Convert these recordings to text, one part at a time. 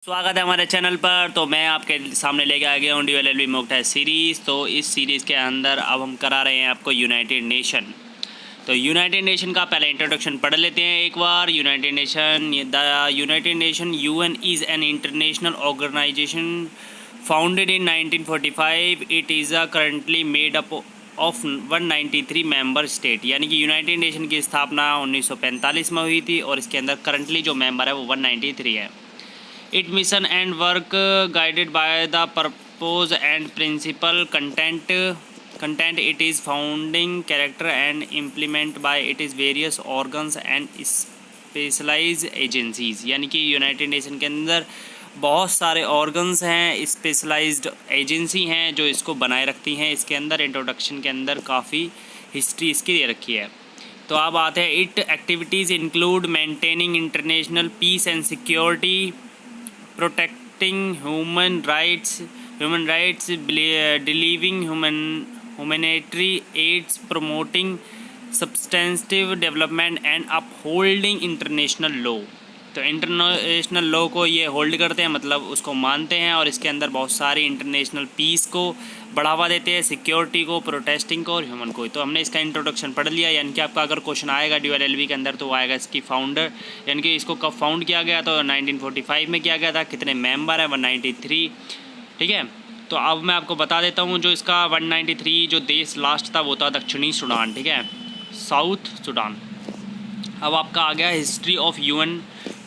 स्वागत है हमारे चैनल पर। तो मैं आपके सामने लेके आ गया हूँ DLLB मॉक टेस्ट सीरीज़। तो इस सीरीज़ के अंदर अब हम करा रहे हैं आपको यूनाइटेड नेशन। तो यूनाइटेड नेशन का पहले इंट्रोडक्शन पढ़ लेते हैं एक बार। United Nation UN is an international organisation founded in 1945। It is currently made up of 193 member state. यानी कि यूनाइटेड नेशन की स्थापना 1945 में हुई थी और इसके अंदर करंटली जो मेंबर है वो 193 है। Its mission and work guided by the purpose and principal content it is founding character and implement by its various organs and specialized agencies। यानी कि यूनाइटेड नेशन के अंदर बहुत सारे ऑर्गन्स हैं, स्पेशलाइज्ड एजेंसी हैं जो इसको बनाए रखती हैं। इसके अंदर इंट्रोडक्शन के अंदर काफ़ी हिस्ट्री इसकी दे रखी है। तो अब आते हैं it activities include maintaining international peace and security, protecting human rights, delivering humanitarian aids, promoting substantive development and upholding international law। तो इंटरनेशनल लॉ को ये होल्ड करते हैं, मतलब उसको मानते हैं और इसके अंदर बहुत सारी इंटरनेशनल पीस को बढ़ावा देते हैं, सिक्योरिटी को, प्रोटेस्टिंग को और ह्यूमन को। तो हमने इसका इंट्रोडक्शन पढ़ लिया। यानी कि आपका अगर क्वेश्चन आएगा DLLB के अंदर तो वो आएगा इसकी फाउंडर, यानी कि इसको कब फाउंड किया गया। तो 1945 में किया गया था। कितने मेंबर हैं? 193। ठीक है। तो अब मैं आपको बता देता हूँ जो इसका 193 जो देश लास्ट था वो था दक्षिणी सूडान। ठीक है, साउथ सूडान। अब आपका आ गया history of UN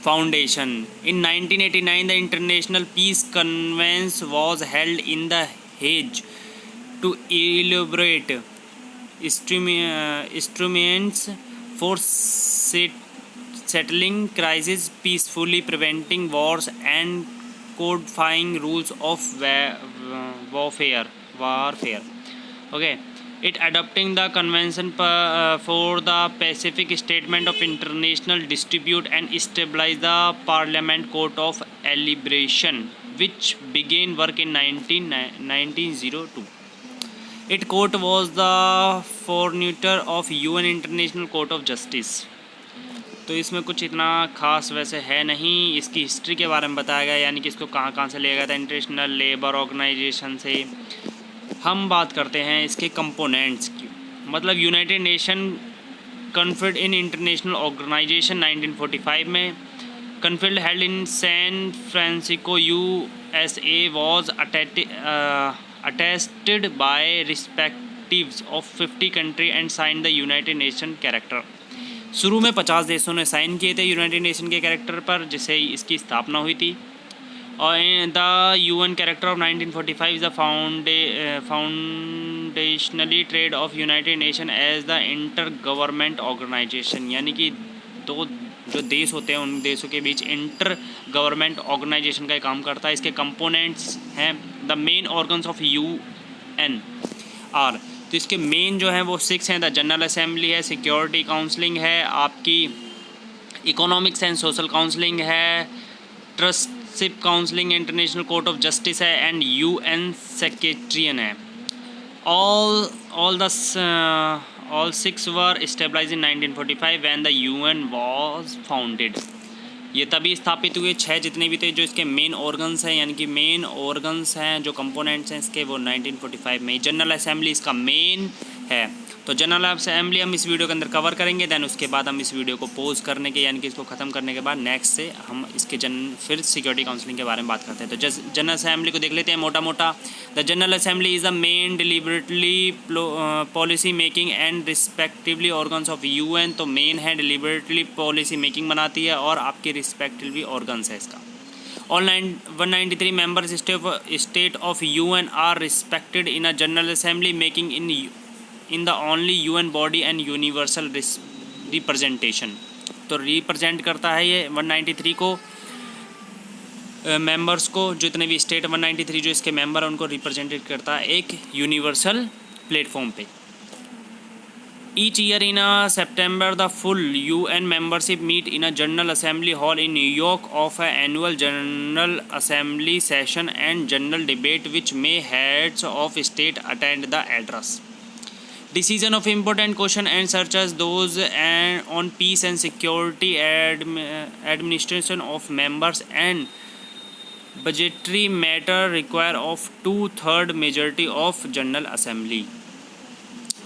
Foundation। In 1989, the International Peace Conference was held in The Hague to elaborate instruments for settling crises peacefully, preventing wars, and codifying rules of warfare. Okay. It adopting the convention for the Pacific Statement of International Dispute and establish the Parliament Court of Arbitration, which began work in 1902. Its court was the forerunner of UN International Court of Justice। तो इसमें कुछ इतना खास वैसे है नहीं। इसकी history के बारे में बताया गया, यानी कि इसको कहाँ से लिया गया था। इंटरनेशनल लेबर ऑर्गेनाइजेशन से। हम बात करते हैं इसके कंपोनेंट्स की। मतलब United Nation conferred in international organisation 1945 में। Conferred held in San Francisco USA was attested by respectives of 50 country and signed the United Nation character। शुरू में 50 देशों ने साइन किए थे यूनाइटेड नेशन के कैरेक्टर पर, जिससे इसकी स्थापना हुई थी। और the UN character of 1945 the foundationally trade of United Nation as the inter government organisation. यानी कि दो जो देश होते हैं उन देशों के बीच इंटर गवर्नमेंट ऑर्गेनाइजेशन का काम करता है। इसके कंपोनेंट्स हैं the main organs of UN are. तो इसके मेन जो हैं वो 6 हैं। द जनरल असेंबली है, सिक्योरिटी काउंसलिंग है, आपकी इकोनॉमिक्स एंड सोशल काउंसलिंग है, trusteeship counselling, international court of justice है एंड UN सेक्रेटरियन है। all 6 were established in 1945 when the UN was founded। ये तभी स्थापित हुए। 6 जितने भी थे जो इसके मेन ऑर्गन्स हैं, यानी कि मेन ऑर्गन्स हैं जो कंपोनेंट्स हैं इसके, वो 1945 में। जनरल असेंबली इसका मेन है। तो जनरल असेंबली हम इस वीडियो के अंदर कवर करेंगे। दैन उसके बाद हम इस वीडियो को पोज करने के, यानी कि इसको ख़त्म करने के बाद नेक्स्ट से हम इसके फिर सिक्योरिटी काउंसलिंग के बारे में बात करते हैं। तो जनरल असेंबली को देख लेते हैं मोटा मोटा। The general assembly is the main deliberately policy making and respectively organs of UN। तो मेन है, डिलिबरेटली पॉलिसी मेकिंग बनाती है और आपके रिस्पेक्टिवली ऑर्गन्स है इसका। All 193 members state of UN are respected in a General Assembly, making in the only UN body and universal representation। तो represent करता है ये 193 को, मेंबर्स को, जितने भी स्टेट 193 जो इसके मेंबर हैं उनको रिप्रेजेंटेड करता है एक यूनिवर्सल प्लेटफॉर्म पे। Each year in September, the full UN membership meet in a General Assembly Hall in New York of an annual General Assembly session and general debate, which may heads of state attend the address। Decision of important question and such as those on peace and security, administration of members and budgetary matter require of 2/3 majority of general assembly.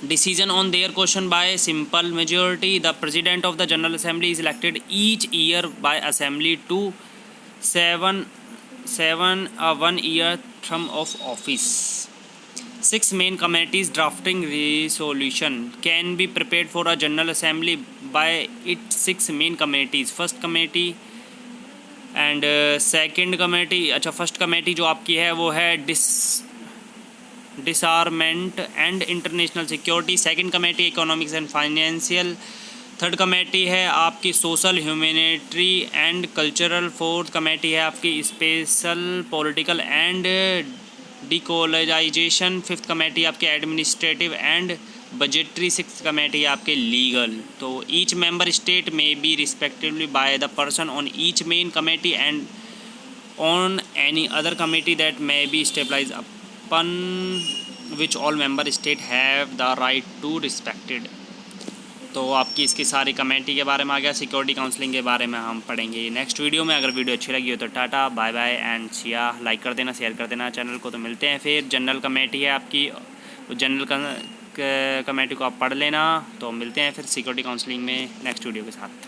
Decision on their question by simple majority. The president of the General Assembly is elected each year by assembly to seven a 1-year term of office. 6 main committees drafting resolution can be prepared for a General Assembly by its 6 main committees. First committee and second committee. अच्छा, first committee जो आपकी है वो है disarmament and international security. Second committee economics and financial. Third committee है आपकी social, humanitarian and cultural. Fourth committee है आपकी special, political and decolonisation. Fifth committee आपकी administrative and budgetary. Sixth committee आपके लीगल. तो each member state may be respectively by the person on each main committee and on any other committee that may be stabilise upon which all member state have the right to respected. तो आपकी इसकी सारी committee के बारे में आ गया. Security counselling के बारे में हम पढ़ेंगे नेक्स्ट वीडियो में. अगर वीडियो अच्छी लगी हो तो tata bye bye and see ya. Like कर देना, शेयर कर देना चैनल को. तो मिलते हैं फिर. जनरल कमेटी है आपकी, जनरल कमेटी को आप पढ़ लेना. तो मिलते हैं फिर सिक्योरिटी काउंसलिंग में नेक्स्ट वीडियो के साथ.